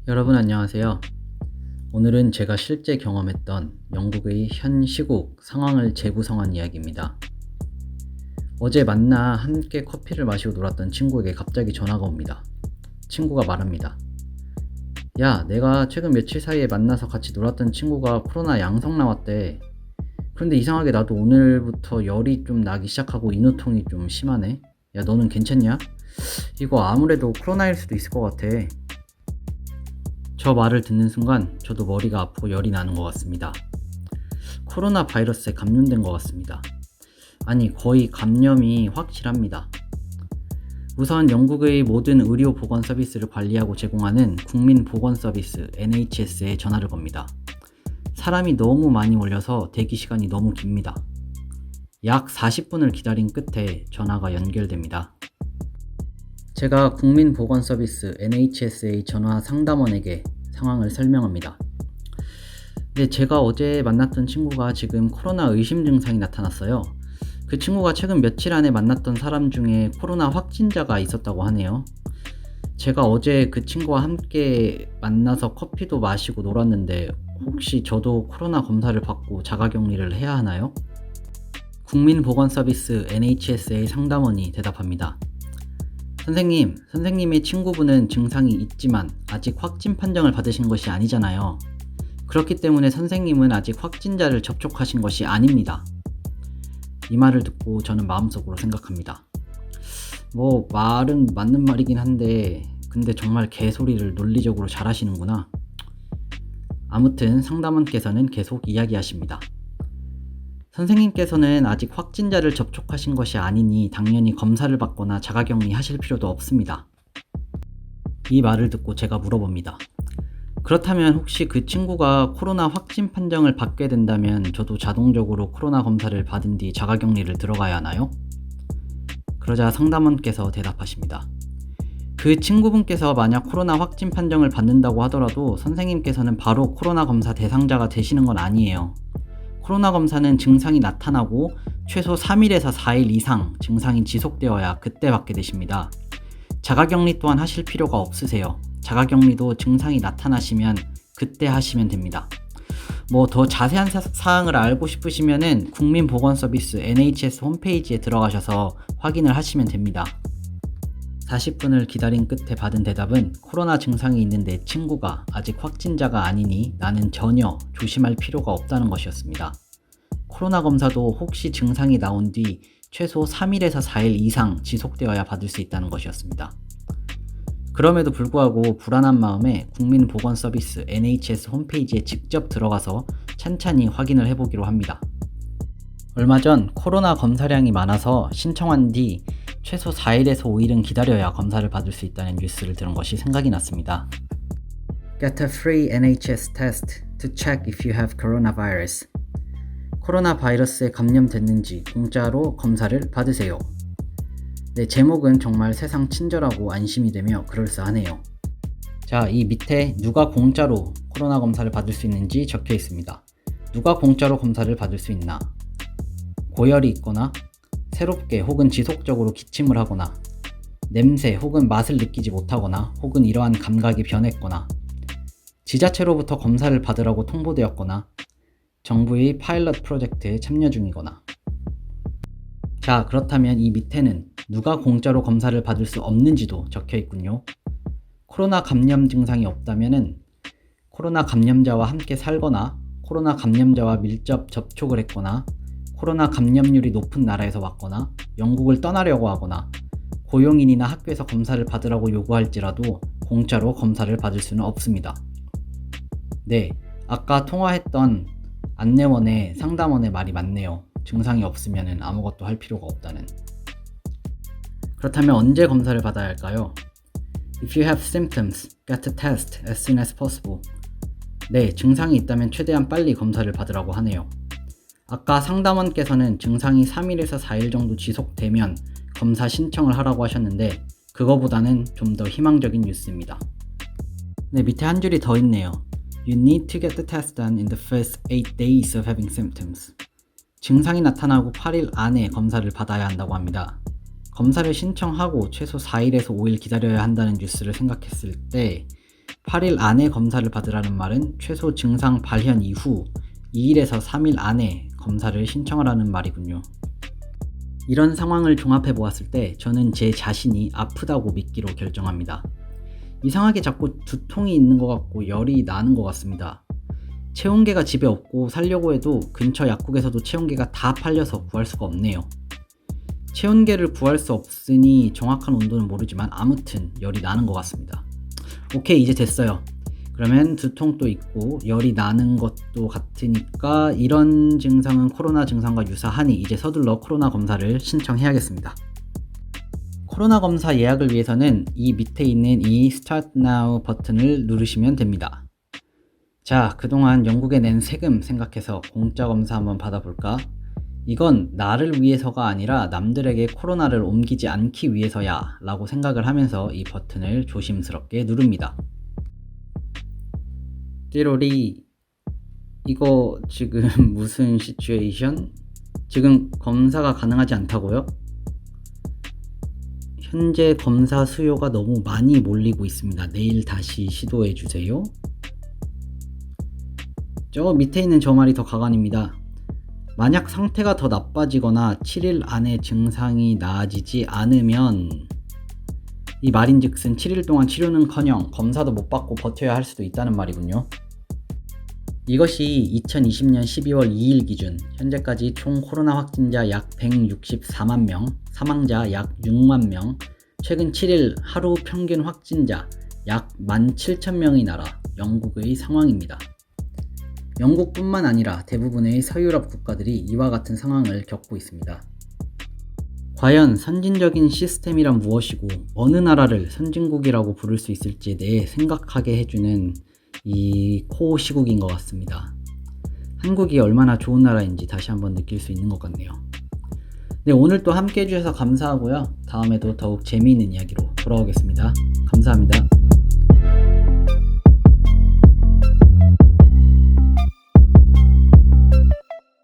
여러분 안녕하세요. 오늘은 제가 실제 경험했던 영국의 현 시국 상황을 재구성한 이야기입니다. 어제 만나 함께 커피를 마시고 놀았던 친구에게 갑자기 전화가 옵니다. 친구가 말합니다. 야, 내가 최근 며칠 사이에 만나서 같이 놀았던 친구가 코로나 양성 나왔대. 그런데 이상하게 나도 오늘부터 열이 좀 나기 시작하고 인후통이 좀 심하네. 야, 너는 괜찮냐? 이거 아무래도 코로나일 수도 있을 것 같아. 저 말을 듣는 순간 저도 머리가 아프고 열이 나는 것 같습니다. 코로나 바이러스에 감염된 것 같습니다. 아니, 거의 감염이 확실합니다. 우선 영국의 모든 의료 보건 서비스를 관리하고 제공하는 국민보건서비스 NHS에 전화를 겁니다. 사람이 너무 많이 몰려서 대기 시간이 너무 깁니다. 약 40분을 기다린 끝에 전화가 연결됩니다. 제가 국민보건서비스 NHS의 전화 상담원에게 상황을 설명합니다. 네, 제가 어제 만났던 친구가 지금 코로나 의심 증상이 나타났어요. 그 친구가 최근 며칠 안에 만났던 사람 중에 코로나 확진자가 있었다고 하네요. 제가 어제 그 친구와 함께 만나서 커피도 마시고 놀았는데 혹시 저도 코로나 검사를 받고 자가격리를 해야 하나요? 국민보건서비스 NHS의 상담원이 대답합니다. 선생님의 친구분은 증상이 있지만 아직 확진 판정을 받으신 것이 아니잖아요. 그렇기 때문에 선생님은 아직 확진자를 접촉하신 것이 아닙니다. 이 말을 듣고 저는 마음속으로 생각합니다. 말은 맞는 말이긴 한데 근데 정말 개소리를 논리적으로 잘하시는구나. 아무튼 상담원께서는 계속 이야기하십니다. 선생님께서는 아직 확진자를 접촉하신 것이 아니니 당연히 검사를 받거나 자가격리 하실 필요도 없습니다. 이 말을 듣고 제가 물어봅니다. 그렇다면 혹시 그 친구가 코로나 확진 판정을 받게 된다면 저도 자동적으로 코로나 검사를 받은 뒤 자가격리를 들어가야 하나요? 그러자 상담원께서 대답하십니다. 그 친구분께서 만약 코로나 확진 판정을 받는다고 하더라도 선생님께서는 바로 코로나 검사 대상자가 되시는 건 아니에요. 코로나 검사는 증상이 나타나고 최소 3일에서 4일 이상 증상이 지속되어야 그때 받게 되십니다. 자가격리 또한 하실 필요가 없으세요. 자가격리도 증상이 나타나시면 그때 하시면 됩니다. 더 자세한 사항을 알고 싶으시면은 국민보건서비스 NHS 홈페이지에 들어가셔서 확인을 하시면 됩니다. 40분을 기다린 끝에 받은 대답은 코로나 증상이 있는 내 친구가 아직 확진자가 아니니 나는 전혀 조심할 필요가 없다는 것이었습니다. 코로나 검사도 혹시 증상이 나온 뒤 최소 3일에서 4일 이상 지속되어야 받을 수 있다는 것이었습니다. 그럼에도 불구하고 불안한 마음에 국민보건서비스 NHS 홈페이지에 직접 들어가서 찬찬히 확인을 해보기로 합니다. 얼마 전 코로나 검사량이 많아서 신청한 뒤 최소 4일에서 5일은 기다려야 검사를 받을 수 있다는 뉴스를 들은 것이 생각이 났습니다. Get a free NHS test to check if you have coronavirus. 코로나 바이러스에 감염됐는지 공짜로 검사를 받으세요. 네, 제목은 정말 세상 친절하고 안심이 되며 그럴싸하네요. 자, 이 밑에 누가 공짜로 코로나 검사를 받을 수 있는지 적혀 있습니다. 누가 공짜로 검사를 받을 수 있나? 고열이 있거나 새롭게 혹은 지속적으로 기침을 하거나 냄새 혹은 맛을 느끼지 못하거나 혹은 이러한 감각이 변했거나 지자체로부터 검사를 받으라고 통보되었거나 정부의 파일럿 프로젝트에 참여 중이거나. 자, 그렇다면 이 밑에는 누가 공짜로 검사를 받을 수 없는지도 적혀 있군요. 코로나 감염 증상이 없다면은 코로나 감염자와 함께 살거나 코로나 감염자와 밀접 접촉을 했거나 코로나 감염률이 높은 나라에서 왔거나 영국을 떠나려고 하거나 고용인이나 학교에서 검사를 받으라고 요구할지라도 공짜로 검사를 받을 수는 없습니다. 네, 아까 통화했던 안내원의 상담원의 말이 맞네요. 증상이 없으면 아무것도 할 필요가 없다는. 그렇다면 언제 검사를 받아야 할까요? If you have symptoms, get a test as soon as possible. 네, 증상이 있다면 최대한 빨리 검사를 받으라고 하네요. 아까 상담원께서는 증상이 3일에서 4일 정도 지속되면 검사 신청을 하라고 하셨는데 그거보다는 좀 더 희망적인 뉴스입니다. 네, 밑에 한 줄이 더 있네요. You need to get the test done in the first 8 days of having symptoms. 증상이 나타나고 8일 안에 검사를 받아야 한다고 합니다. 검사를 신청하고 최소 4일에서 5일 기다려야 한다는 뉴스를 생각했을 때 8일 안에 검사를 받으라는 말은 최소 증상 발현 이후 2일에서 3일 안에 검사를 신청을 하는 말이군요. 이런 상황을 종합해 보았을 때 저는 제 자신이 아프다고 믿기로 결정합니다. 이상하게 자꾸 두통이 있는 것 같고 열이 나는 것 같습니다. 체온계가 집에 없고 사려고 해도 근처 약국에서도 체온계가 다 팔려서 구할 수가 없네요. 체온계를 구할 수 없으니 정확한 온도는 모르지만 아무튼 열이 나는 것 같습니다. 오케이, 이제 됐어요. 그러면 두통도 있고 열이 나는 것도 같으니까 이런 증상은 코로나 증상과 유사하니 이제 서둘러 코로나 검사를 신청해야겠습니다. 코로나 검사 예약을 위해서는 이 밑에 있는 이 Start Now 버튼을 누르시면 됩니다. 자, 그동안 영국에 낸 세금 생각해서 공짜 검사 한번 받아볼까? 이건 나를 위해서가 아니라 남들에게 코로나를 옮기지 않기 위해서야 라고 생각을 하면서 이 버튼을 조심스럽게 누릅니다. 띠로리, 이거 지금 무슨 시츄에이션? 지금 검사가 가능하지 않다고요? 현재 검사 수요가 너무 많이 몰리고 있습니다. 내일 다시 시도해 주세요. 저 밑에 있는 저 말이 더 가관입니다. 만약 상태가 더 나빠지거나 7일 안에 증상이 나아지지 않으면, 이 말인즉슨 7일 동안 치료는커녕 검사도 못 받고 버텨야 할 수도 있다는 말이군요. 이것이 2020년 12월 2일 기준 현재까지 총 코로나 확진자 약 164만 명, 사망자 약 6만 명, 최근 7일 하루 평균 확진자 약 17,000명의 나라 영국의 상황입니다. 영국뿐만 아니라 대부분의 서유럽 국가들이 이와 같은 상황을 겪고 있습니다. 과연 선진적인 시스템이란 무엇이고 어느 나라를 선진국이라고 부를 수 있을지에 대해 생각하게 해주는 이 코어 시국인 것 같습니다. 한국이 얼마나 좋은 나라인지 다시 한번 느낄 수 있는 것 같네요. 네, 오늘 또 함께 해주셔서 감사하고요. 다음에도 더욱 재미있는 이야기로 돌아오겠습니다. 감사합니다.